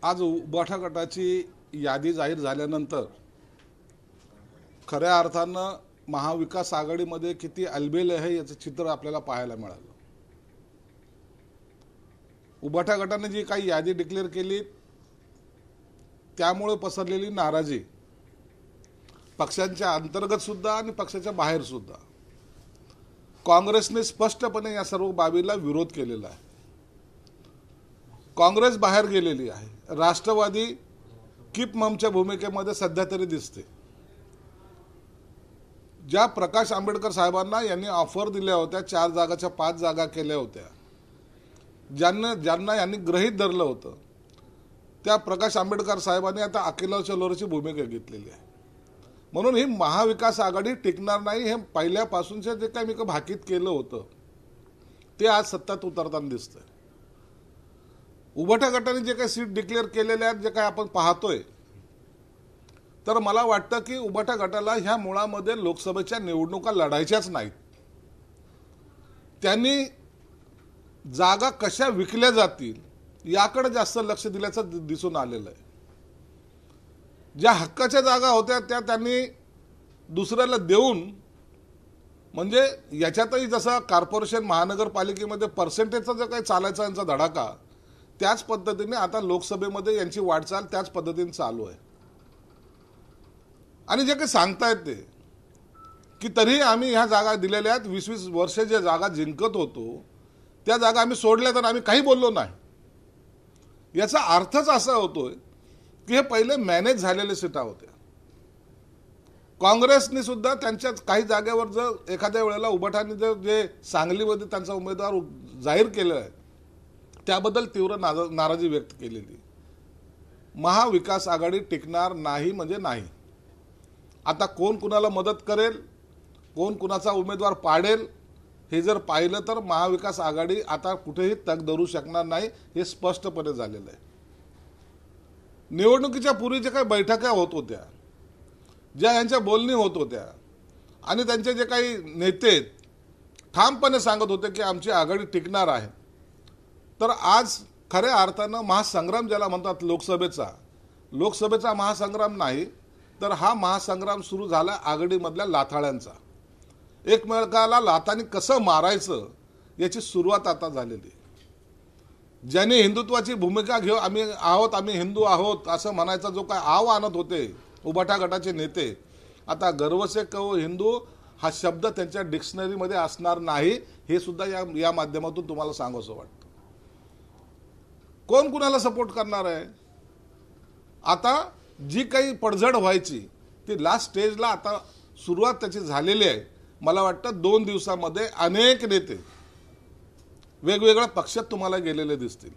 आज उबाठा गटाची यादी जाहीर झाल्यानंतर खऱ्या अर्थानं महाविकास आघाडीमध्ये किती अलबेल आहे याचं चित्र आपल्याला पाहायला मिळालं। उबाठा गटाने जी काही यादी डिक्लेअर केली त्यामुळे पसरलेली नाराजी पक्षांच्या अंतर्गत सुद्धा आणि पक्षाच्या बाहेर सुद्धा, काँग्रेसने स्पष्टपणे या सर्व बाबीला विरोध केलेला आहे। काँग्रेस बाहेर गेलेली आहे, राष्ट्रवादी कीप ममच्या भूमिकेमध्ये सध्या तरी दिसते। ज्या प्रकाश आंबेडकर साहेबांना यांनी ऑफर दिल्या होत्या 4 जागाच्या 5 जागा केल्या होत्या, ज्यांना यांनी गृहीत धरलं होतं, त्या प्रकाश आंबेडकर साहेबांनी आता अखिल चलोरची भूमिका घेतलेली आहे। म्हणून ही महाविकास आघाडी टिकणार नाही हे पहिल्यापासूनचे जे काही मी भाकीत केलं होतं ते आज सत्यात उतरताना दिसतंय। उबाठा गटाने जे काही सीट डिक्लेअर केलेले आहेत, जे काही आपण पाहतोय, तर मला वाटतं की उबाठा गटाला ह्या मुळामध्ये लोकसभेच्या निवडणुका लढायच्याच नाहीत। त्यांनी जागा कशा विकल्या जातील याकडे जास्त लक्ष दिल्याचं दिसून आलेलं आहे। ज्या हक्काच्या जागा होत्या त्या त्यांनी दुसऱ्याला देऊन, म्हणजे याच्यातही जसा कॉर्पोरेशन महानगरपालिकेमध्ये पर्सेंटेजचा जो काही चालायचा यांचा धडाका, त्याच पद्धतीने आता लोकसभेमध्ये यांची वाटचाल त्याच पद्धतीने चालू आहे। आणि जे काही सांगतायत ते की तरी आम्ही ह्या जागा दिलेल्या आहेत, 20-20 वर्षे जे जागा जिंकत होतो त्या जागा आम्ही सोडल्या तर आम्ही काही बोललो नाही। याचा अर्थच असा होतोय की हे पहिले मॅनेज झालेले सीटा होत्या। काँग्रेसने सुद्धा त्यांच्या काही जागेवर जर एखाद्या वेळेला उबाठाने जर जे सांगलीमध्ये त्यांचा उमेदवार जाहीर केला आहे त्याबद्दल तीव्र नाराजी व्यक्त केलेली। महाविकास आघाडी टिकणार नाही म्हणजे नाही। आता कोण कुणाला मदत करेल, कोण कुणाचा उमेदवार पाडेल हे जर पाहिलं तर महाविकास आघाडी आता कुठेही तग धरू शकणार नाही, हे स्पष्टपणे झालेलं आहे। निवडणुकीच्या पूर्वी जे काही बैठका होत होत्या, ज्या यांच्या बोलणी होत होत्या आणि त्यांचे जे काही नेते ठामपणे सांगत होते की आमची आघाडी टिकणार आहे, तर आज खऱ्या अर्थानं महासंग्राम ज्याला म्हणतात लोकसभेचा महासंग्राम नाही तर हा महासंग्राम सुरू झाला आघाडीमधल्या लाथाळ्यांचा। एकमेकाला लाथांनी कसं मारायचं याची सुरुवात आता झालेली। ज्यांनी हिंदुत्वाची भूमिका घेऊ आम्ही हिंदू आहोत असं म्हणायचा जो काय आव आणत होते उबाठा गटाचे नेते, आता गर्व से कहो हिंदू हा शब्द त्यांच्या डिक्शनरीमध्ये असणार नाही, हे सुद्धा या माध्यमातून तुम्हाला सांगावंसं वाटतं। कोण कुणाला सपोर्ट करणार आहे? आता जी काही पडझड व्हायची ती लास्ट स्टेजला आता सुरुवात त्याची झालेली आहे। मला वाटतं 2 दिवसामध्ये अनेक नेते वेगवेगळ्या पक्षात तुम्हाला गेलेले दिसतील।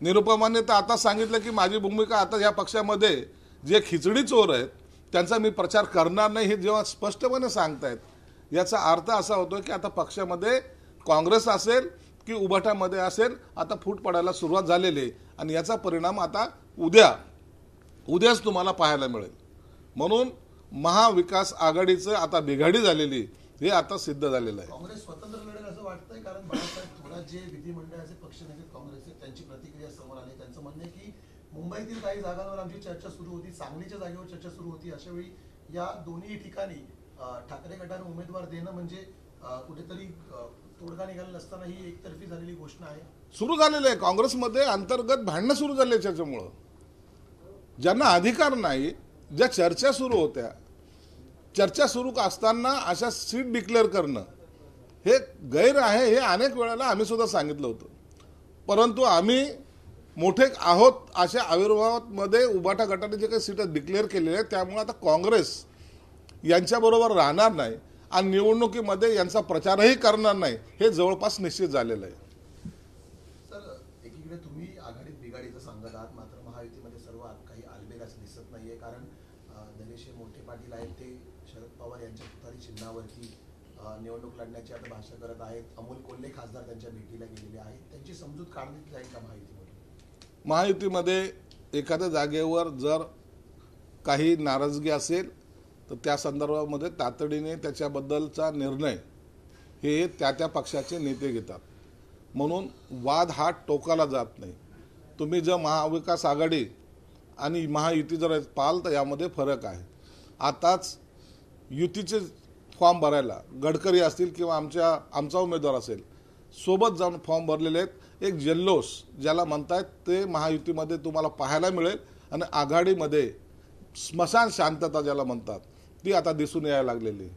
निरुपमाने तर आता सांगितलं की माझी भूमिका आता या पक्षामध्ये जे खिचडी चोर आहेत त्यांचा मी प्रचार करणार नाही, हे जेव्हा स्पष्टपणे सांगतायत याचा अर्थ असा होतो की आता पक्षामध्ये काँग्रेस असेल की उबाठामध्ये असेल आता फूट पडायला सुरुवात झालेली आहे आणि याचा परिणाम आता उद्याच तुम्हाला पाहायला मिळेल। म्हणून महाविकास आघाडीचं आता बिघाडी झालेली हे आता सिद्ध झालेलं आहे। काँग्रेस स्वतंत्र लढेल असं वाटतंय, कारण बाळासाहेब थोरात जे विधिमंडळाचे पक्ष नेते काँग्रेसचे त्यांची प्रतिक्रिया समोर आली। त्यांचं म्हणणं आहे की मुंबईतील काही जागांवर आमची चर्चा सुरू होती, सांगलीच्या जागेवर चर्चा सुरू होती, अशा वेळी या दोन्ही ठिकाणी ठाकरे गटाने उमेदवार देणं म्हणजे कुठेतरी तोडगा निघाला नसताना ही एकतर्फी झालेली घोषणा आहे। सुरू झालेलं आहे काँग्रेसमध्ये अंतर्गत भांडणं सुरू झाले त्याच्यामुळं। ज्यांना अधिकार नाही, ज्या चर्चा सुरू होत्या, चर्चा सुरू असताना अशा सीट डिक्लेअर करणं हे गैर आहे, हे अनेक वेळेला आम्ही सुद्धा सांगितलं होतं। परंतु आम्ही मोठे आहोत अशा आविर्भावामध्ये उबाठा गटाने जे काही सीट डिक्लेअर केलेले आहेत त्यामुळे आता काँग्रेस यांच्याबरोबर राहणार नाही आणि निवडणुकीमध्ये यांचा प्रचारही करणार नाही, हे जवळपास निश्चित झालेलं आहे। सर, एकीकडे तुम्ही आघाडीत बिघाडीचं सांगत आहात, मात्र महायुतीमध्ये सर्व काही आलबेल असं दिसत नाहीये, कारण धनेश मोठे पाटील आहेत ते शरद पवार यांच्या तुतारी चिन्हावरती निवडणूक लढण्याची आता भाषा करत आहेत। अमोल कोल्हे खासदार त्यांच्या भेटीला गेलेले आहेत, त्यांची समजूत काढण्यात जाईल का महायुतीमध्ये? महायुतीमध्ये एखाद्या जागेवर जर काही नाराजगी असेल तर त्या संदर्भामध्ये तातडीने त्याच्याबद्दलचा निर्णय हे त्या पक्षाचे नेते घेतात। म्हणून वाद हा टोकाला जात नाही। तुम्ही जर महाविकास आघाडी आणि महायुती जर पाहाल तर यामध्ये फरक आहे. आताच युतीचे फॉर्म भरायला गडकरी असतील किंवा आमचा उमेदवार असेल सोबत जाऊन फॉर्म भरलेले आहेत. एक जल्लोष ज्याला म्हणतायत ते महायुतीमध्ये तुम्हाला पाहायला मिळेल आणि आघाडीमध्ये स्मशान शांतता ज्याला म्हणतात ती आता दिसून यायला लागलेली.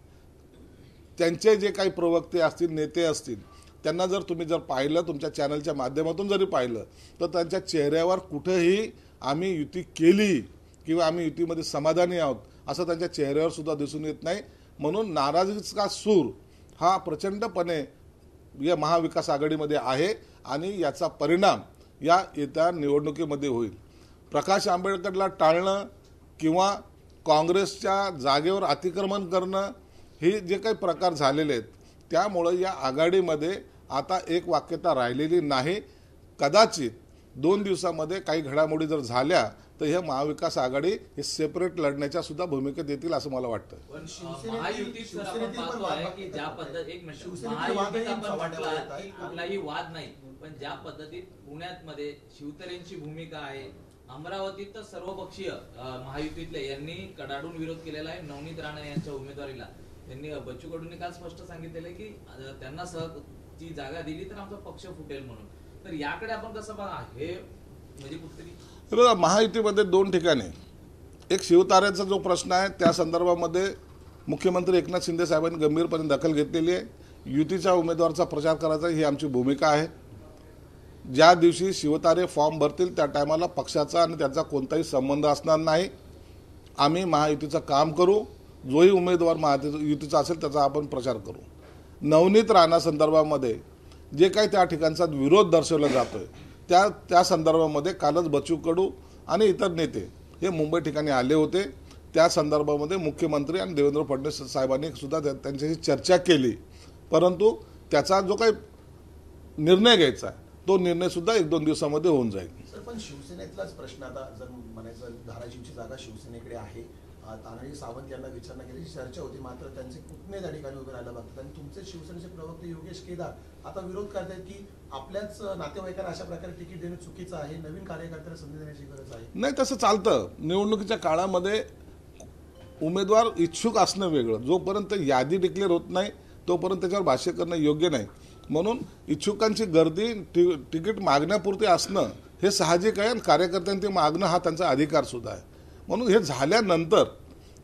त्यांचे जे काही प्रवक्ते असतील नेते असतील त्यांना जर तुम्ही पाहिलं तुमच्या चॅनलच्या माध्यमातून जरी पाहिलं तर त्यांच्या चेहऱ्यावर कुठेही आम्ही युती केली किंवा आम्ही युतीमध्ये समाधानी आहोत असं त्यांच्या चेहऱ्यावर सुद्धा दिसून येत नाही. म्हणून नाराजीचा सूर हा प्रचंडपणे या महाविकास आघाडीमध्ये आहे आणि याचा परिणाम या येत्या निवडणुकीमध्ये होईल. प्रकाश आंबेडकरला टाळणं किंवा काँग्रेसच्या जागेवर अतिक्रमण करणं हे जे काही प्रकार झालेले आहेत त्यामुळे या आघाडीमध्ये आता एक वाक्यता राहिलेली नाही. कदाचित 2 दिवसामध्ये काही घडामोडी जर झाल्या तर हे महाविकास आघाडी हे सेपरेट लढण्याच्या सुद्धा भूमिकेत येतील असं मला वाटतं. पण महायुतीत सर आपण पाहतो आहे की ज्या पद्धत एक मिनिट महायुतीत आपण म्हटलं की कुठलाही वाद नाही, पण ज्या पद्धतीत पुण्यामध्ये शिवतरेंची भूमिका आहे, अमरावतीत तर सर्वपक्षीय महायुतीतले यांनी कडाडून विरोध केलेला आहे नवनीत राणे यांच्या उमेदवारीला. त्यांनी बच्चू कडूंनी काल स्पष्ट सांगितलेलं की त्यांना ची जागा दिली तर आमचा पक्ष फुटेल म्हणून. तर याकडे आपण कसं बघा हे म्हणजे कुठतरी महायुतीमध्ये 2 ठिकाणी एक शिवतारेचा जो प्रश्न आहे त्या संदर्भामध्ये मुख्यमंत्री एकनाथ शिंदे साहेबांनी गंभीरपणे दखल घेतलेली आहे. युतीच्या उमेदवाराचा प्रचार करायचा ही आमची भूमिका आहे. ज्या दिवशी शिवतारे फॉर्म भरतील त्या टायमाला पक्षाचा आणि त्याचा कोणताही संबंध असणार नाही. आम्ही महायुतीचं काम करू. जोही उमेदवार महायुतीचा असेल त्याचा आपण प्रचार करू. नवनीत राणा संदर्भामध्ये जे काही त्या ठिकाणचा विरोध दर्शवला जातोय त्या संदर्भामध्ये कालच बच्चू कडू आणि इतर नेते हे मुंबई ठिकाणी आले होते. त्या संदर्भामध्ये मुख्यमंत्री आणि देवेंद्र फडणवीस साहेबांनी सुद्धा त्यांच्याशी चर्चा केली. परंतु त्याचा जो काही निर्णय घ्यायचा आहे तो निर्णय सुद्धा 1-2 दिवसामध्ये होऊन जाईल. सर पण शिवसेनेतलाच प्रश्न आता जर म्हणायचं धाराशिवची जागा शिवसेनेकडे आहे. तानाजी सावंत यांना विचारणा केल्याची चर्चा होती, मात्र त्यांचे पुतणे त्या ठिकाणी उभे राहायला बघतात आणि तुमचे शिवसेनेचे प्रवक्ते योगेश केदार आता विरोध करतायत की आपल्याच नातेवाईकांना अशा प्रकारे तिकीट देणं चुकीचं आहे, नवीन कार्यकर्त्याला संधी देण्याची गरज आहे. नाही, तसं चालतं. निवडणुकीच्या काळामध्ये उमेदवार इच्छुक असणं वेगळं. जोपर्यंत यादी डिक्लेअर होत नाही तोपर्यंत त्याच्यावर भाष्य करणं योग्य नाही. म्हणून इच्छुकांची गर्दी तिकीट मागण्यापुरती असणं हे साहजिक आहे आणि कार्यकर्त्यांनी मागणं हा त्यांचा अधिकार सुद्धा आहे. म्हणून हे झाल्यानंतर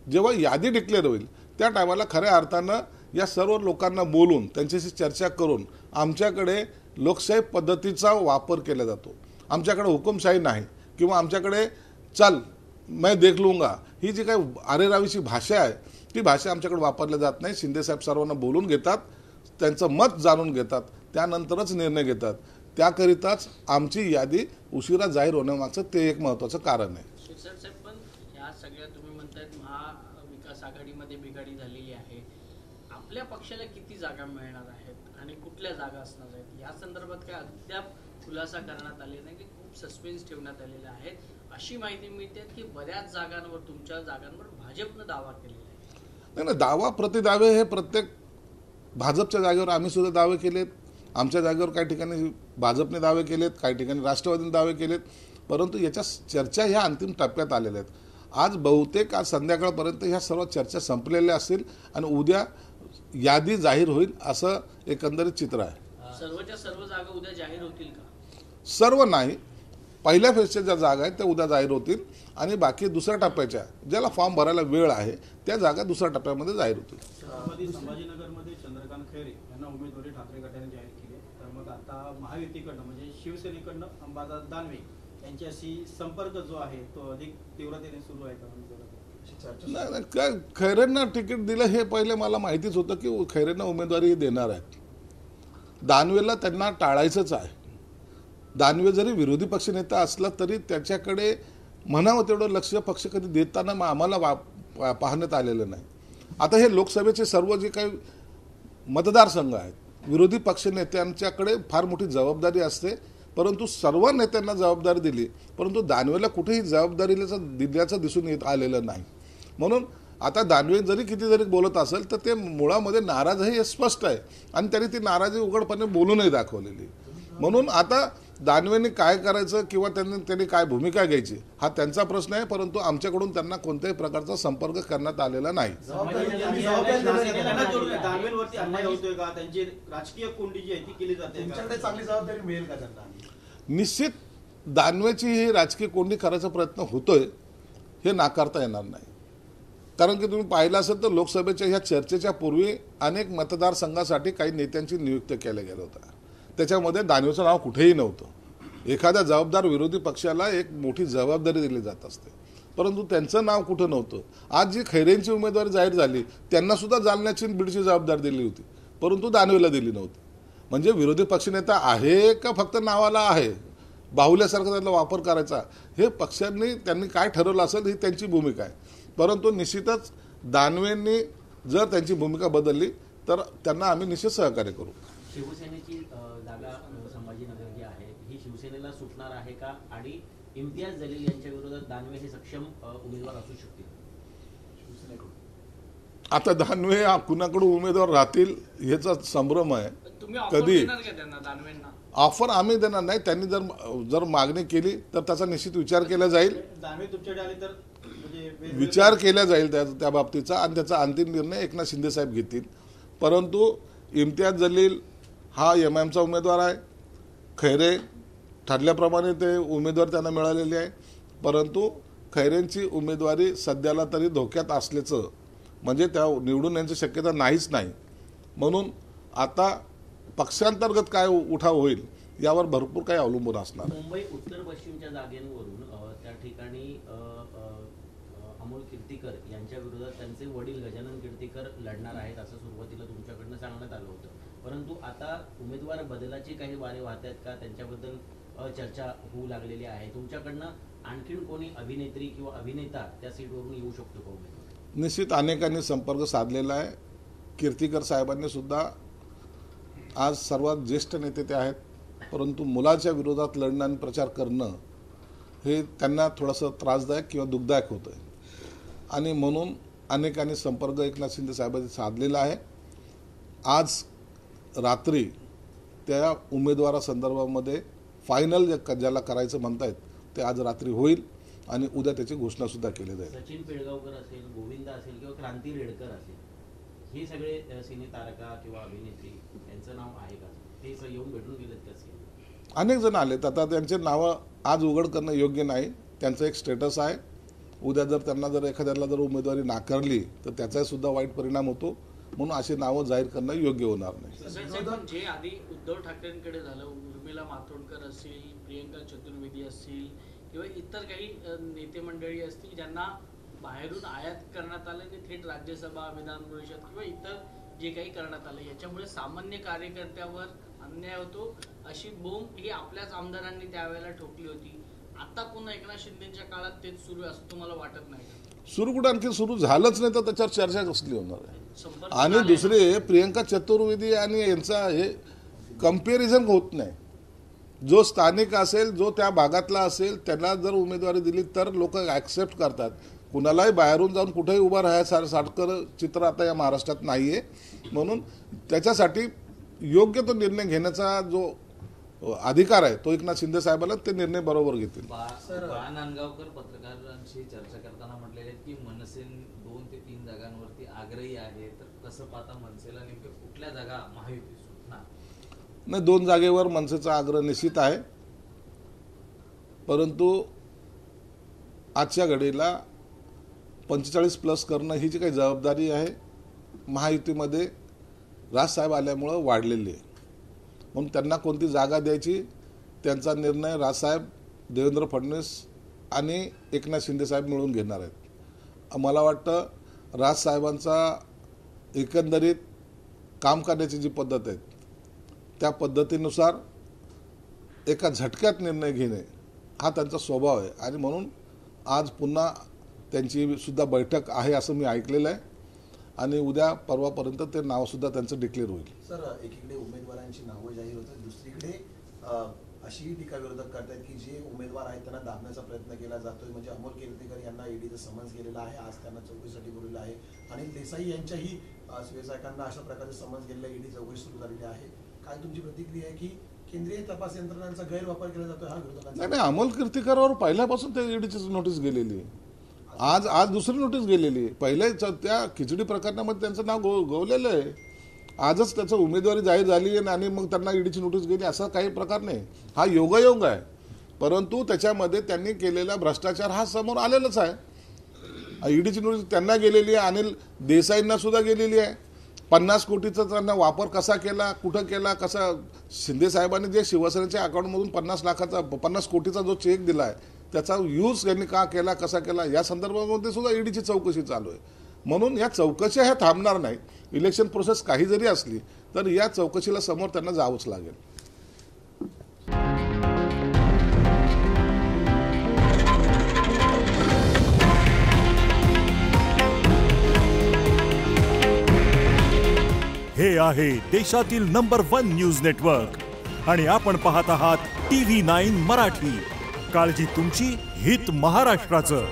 जेव्हा यादी डिक्लेअर होईल त्या टायमाला खऱ्या अर्थानं या सर्व लोकांना बोलून त्यांच्याशी चर्चा करून आमच्याकडे लोकशाही पद्धतीचा वापर केला जातो. आमच्याकडे हुकुमशाही नाही किंवा आमच्याकडे चल मैं देख लूंगा ही जी काही आरेरावीची भाषा आहे ती भाषा आमच्याकडे वापरली जात नाही. शिंदेसाहेब सर्वांना बोलून घेतात, त्यांचं मत जाणून घेतात, त्यानंतरच निर्णय घेतात. त्याकरिताच आमची यादी उशिरा जाहीर होण्यामागचं ते एक महत्त्वाचं कारण आहे. साहेब, पण ह्या सगळ्या तुम्ही म्हणतायत महाविकास आघाडीमध्ये बिघाडी झालेली आहे. आपल्या पक्षाला किती जागा मिळणार आहेत आणि कुठल्या जागा असणार आहेत या संदर्भात काय अद्याप खुलासा करण्यात आले नाही की खूप सस्पेन्स ठेवण्यात आलेले आहेत. अशी माहिती मिळते की बऱ्याच जागांवर तुमच्या जागांवर भाजपनं दावा केलेला आहे. नाही, दावा प्रतिदावे हे प्रत्येक भाजपच्या जागेवर आम्ही सुद्धा दावे केलेत. आमच्या जागेवर काही ठिकाणी भाजपने दावे केलेत, काही ठिकाणी राष्ट्रवादीने दावे केलेत. परंतु याच्या चर्चा ह्या अंतिम टप्प्यात आलेल्या आहेत. आज बहुतेक आज संध्याकाळपर्यंत ह्या सर्व चर्चा संपलेल्या असतील आणि उद्या यादी जाहीर होईल असं एकंदरीत चित्र आहे. सर्वच्या सर्व जागा उद्या जाहीर होतील का? सर्व नाही, पहिल्या फेजच्या ज्या जागा आहेत त्या उद्या जाहीर होतील आणि बाकी दुसऱ्या टप्प्याच्या ज्याला फॉर्म भरायला वेळ आहे त्या जागा दुसऱ्या टप्प्यामध्ये जाहीर होतील. संभाजीनगरमध्ये चंद्रकांत खैरे यांना उमेदवारी ठाकरे गटाने जाहीर केली. तर मग आता महायुतीकडनं म्हणजे शिवसेनेकडनं अंबादास दानवे यांच्याशी संपर्क जो आहे तो अधिक तीव्रतेने सुरू आहे का? नाही, काय खैरेंना तिकीट दिलं हे पहिले मला माहितीच होतं की खैरेंना उमेदवारी देणार आहेत. दानवेला त्यांना टाळायचंच आहे. दानवे जरी विरोधी पक्षनेता असला तरी त्याच्याकडे म्हणावं तेवढं लक्ष पक्ष कधी देताना आम्हाला पाहण्यात आलेलं नाही. आता हे लोकसभेचे सर्व जे काही मतदारसंघ आहेत विरोधी पक्षनेत्यांच्याकडे फार मोठी जबाबदारी असते, परंतु सर्व नेत्यांना जबाबदारी दिली परंतु दानवेला कुठेही जबाबदारी दिल्याचं दिसून येत आलेलं नाही. म्हणून आता दानवे जरी किती जरी बोलत असेल तर ते मुळामध्ये नाराज आहे हे स्पष्ट आहे आणि त्यांनी ती नाराजी उघडपणे बोलूनही दाखवलेली. म्हणून आता दानवेंनी काय करायचं किंवा त्यांनी काय भूमिका घ्यायची हा त्यांचा प्रश्न आहे, परंतु आमच्याकडून त्यांना कोणत्याही प्रकारचा संपर्क करण्यात आलेला नाही. दानवेंवरती अन्याय होतोय का, त्यांची राजकीय कोंडी जी आहे ती केली जाते तुमच्याकडे चांगली जबाबदारी मिळेल का त्यांना? निश्चित दानवेची ही राजकीय कोंडी करायचा प्रयत्न होतोय हे नाकारता येणार नाही. कारण की तुम्ही पाहिलं असेल तर लोकसभेच्या ह्या चर्चेच्या पूर्वी अनेक मतदारसंघासाठी काही नेत्यांची नियुक्ती केल्या गेल्या होत्या. त्याच्यामध्ये दानवेचं नाव कुठेही नव्हतं. एखाद्या जबाबदार विरोधी पक्षाला एक मोठी जबाबदारी दिली जात असते, परंतु त्यांचं नाव कुठं नव्हतं. आज जी खैरेंची उमेदवारी जाहीर झाली त्यांना सुद्धा जालन्याची बीडची जबाबदारी दिली होती, परंतु दानवेला दिली नव्हती. म्हणजे विरोधी पक्षनेता आहे का फक्त नावाला आहे, बाहुल्यासारखा त्याचा वापर करायचा, हे पक्षांनी त्यांनी काय ठरवलं असेल ही त्यांची भूमिका आहे. परंतु निश्चितच दानवेंनी जर त्यांची भूमिका बदलली तर त्यांना आम्ही निश्चित सहकार्य करू. शिवसेनेची जागा संभाजीनगर जी आहे ही शिवसेनेला सुटणार आहे का, आणि इम्तियाज जलील यांच्या विरोधात दानवे हे सक्षम उमेदवार असू शकतील शिवसेनेकडून? आता दानवे कुणाकडून उमेदवार राहतील याचा संभ्रम आहे. तुम्ही ऑफर कधी देणार का त्यांना, दानवेंना? ऑफर आम्ही देणार नाही. त्यांनी जर मागणी केली तर त्याचा निश्चित विचार केला जाईल, दानवे तुमच्याकडे आले तर म्हणजे विचार केला जाईल त्या बाबतीचा, आणि त्याचा अंतिम निर्णय एकनाथ शिंदे साहेब घेतील. परंतु इम्तियाज जलील हा MIMचा उमेदवार आहे. खैरे ठरल्याप्रमाणे ते उमेदवार त्यांना मिळालेले आहे, परंतु खैरेंची उमेदवारी सध्याला तरी धोक्यात असल्याचं, म्हणजे त्या निवडून येण्याची शक्यता नाहीच नाही. म्हणून आता पक्षांतर्गत काय उठाव होईल यावर भरपूर काही अवलंबून असणार. मुंबई उत्तर पश्चिमच्या जागेवरून त्या ठिकाणी अमोल कीर्तीकर यांच्या विरोधात त्यांचे वडील गजानन कीर्तीकर लढणार आहेत असं सुरुवातीला तुमच्याकडनं सांगण्यात आलं होतं, परंतु आता उमेदवार बदलाचे काही वारे वाहत आहेत का, त्यांच्याबद्दल चर्चा होऊ लागलेली आहे. तुमच्याकडनं आणखीन कोणी अभिनेत्री किंवा अभिनेता त्या सीटवरून येऊ शकतो का उमेदवार? निश्चित अनेकांनी संपर्क साधलेला आहे. कीर्तीकर साहेबांनी सुद्धा, आज सर्वात ज्येष्ठ नेते ते आहेत, परंतु मुलाच्या विरोधात लढणं आणि प्रचार करणं हे त्यांना थोडंसं त्रासदायक किंवा दुःखदायक होतं आहे, आणि म्हणून अनेकांनी संपर्क एकनाथ शिंदे साहेबांनी साधलेला आहे. आज रात्री त्या उमेदवारासंदर्भामध्ये फायनल ज्याला करायचं म्हणतायत ते आज रात्री होईल, आणि उद्या त्याची घोषणा सुद्धा केली जाईल. सचिन पिळगावकर असेल, गोविंदा असेल किंवा क्रांती रेडकर असेल, हे सगळे सिने तारका किंवा अभिनेत्री यांचं नाव आहे का? ते येऊन भेटून गेलेत का? अनेक जण आलेत. आता त्यांचे नावं आज उघड करणं योग्य नाही. त्यांचं एक स्टेटस आहे. उद्या जर त्यांना एखाद्याला उमेदवारी नाकारली तर त्याचाही सुद्धा वाईट परिणाम होतो, म्हणून अशी नावं जाहीर करणं योग्य होणार नाही. पण जे आधी उद्धव ठाकरेंकडे झालं, उर्मिला मातोंडकर असतील, प्रियंका चतुर्वेदी असतील किंवा इतर काही नेते मंडळी असतील ज्यांना बाहेरून आयात करण्यात आलं आणि थेट राज्यसभा, विधान परिषद किंवा इतर जे काही करण्यात आलं, याच्यामुळे सामान्य कार्यकर्त्यावर अन्याय होतो अशी बोंब ही आपल्याच आमदारांनी त्यावेळेला ठोकली होती. आता पुन्हा एकनाथ शिंदेच्या काळात तेच सुरू आहे असं तुम्हाला वाटत नाही का? सुरू कुठं आणखी सुरू झालंच नाही तर त्याच्यावर चर्चा कसली होणार आहे? संपर्क आणि दुसरे प्रियंका चतुर्वेदी आणि यांचा हे कंपॅरिझन होत नाही. जो स्थानिक असेल, जो त्या भागातला असेल, त्यांना जर उमेदवारी दिली तर लोक ॲक्सेप्ट करतात. कुणालाही बाहेरून जाऊन कुठेही उभा राहायसारखं चित्र आता या महाराष्ट्रात नाहीये. म्हणून त्याच्यासाठी योग्य तो निर्णय घेण्याचा जो अधिकार आहे तो एकनाथ शिंदे साहेबांना, ते निर्णय बरोबर घेतील. बाळा नांदगावकर पत्रकारांशी चर्चा करताना म्हटलेले आहेत की मनसे 2 ते 3 जागांवरती आग्रही आहे, तर कसं पाहता मनसेला नेमके कुठल्या जागा महायुती सुटणार? नाही, 2 जागेवर मनसेचा आग्रह निश्चित आहे, परंतु आजच्या घडीला 45+ करणं ही जी काही जबाबदारी आहे महायुतीमध्ये राजसाहेब आल्यामुळं वाढलेली आहे. म्हणून त्यांना कोणती जागा द्यायची त्यांचा निर्णय राजसाहेब, देवेंद्र फडणवीस आणि एकनाथ शिंदे साहेब मिळून घेणार आहेत. मला वाटतं राजसाहेबांचा एकंदरीत काम करण्याची जी पद्धत आहे त्या पद्धतीनुसार एका झटक्यात निर्णय घेणे हा त्यांचा स्वभाव आहे, आणि म्हणून आज पुन्हा त्यांची सुद्धा बैठक आहे असं मी ऐकलेलं आहे, आणि उद्या परवापर्यंत ते नावसुद्धा त्यांचं डिक्लेअर होईल. सर, एकीकडे उमेदवारांची नावं जाहीर होतात, दुसरीकडे अशी टीका विरोधक करतात की जे उमेदवार आहेत त्यांना दाबण्याचा प्रयत्न केला जातोय. म्हणजे अमोल कीर्तीकर यांना ईडीचं समन्स गेलेलं आहे, आज त्यांना चौकशीसाठी बोलवलं आहे. अनिल देसाई यांच्याही व्यावसायिकांना अशा प्रकारचे समन्स गेलेलं, ईडी चौकशी सुरू झालेली आहे. काय तुमची प्रतिक्रिया आहे की केंद्रीय तपास यंत्रणांचा गैरवापर केला जातो हा विरोधकांचा नाही अमोल कीर्तीकरवर पहिल्यापासून त्या ईडीची नोटीस गेलेली आहे. आज दुसरी नोटीस गेलेली आहे. पहिल्या त्या खिचडी प्रकरणामध्ये त्यांचं नाव गोवलेलं आहे. आजच त्याचं उमेदवारी जाहीर झाली आणि मग त्यांना ईडीची नोटीस गेली असा काही प्रकार नाही. हा योगायोग आहे. परंतु त्याच्यामध्ये त्यांनी केलेला भ्रष्टाचार हा समोर आलेलाच आहे. ईडीची नोटीस त्यांना गेलेली आहे, अनिल देसाईंना सुद्धा गेलेली आहे. 50 कोटीचा त्यांना वापर कसा केला, कुठं केला, कसा शिंदे साहेबांनी जे शिवसेनेच्या अकाउंटमधून 50 कोटीचा जो चेक दिला आहे त्याचा यूज यांनी का केला, कसा केला, या संदर्भामध्ये सुद्धा ईडीची चौकशी चालू आहे. म्हणून या चौकशा ह्या थांबणार नाही. इलेक्शन प्रोसेस काही जरी असली तर या चौकशीला समोर त्यांना जावंच लागेल. हे आहे देशातील नंबर 1 न्यूज नेटवर्क आणि आपण पाहत आहात TV9 मराठी. काळजी तुमची, हित महाराष्ट्राचं.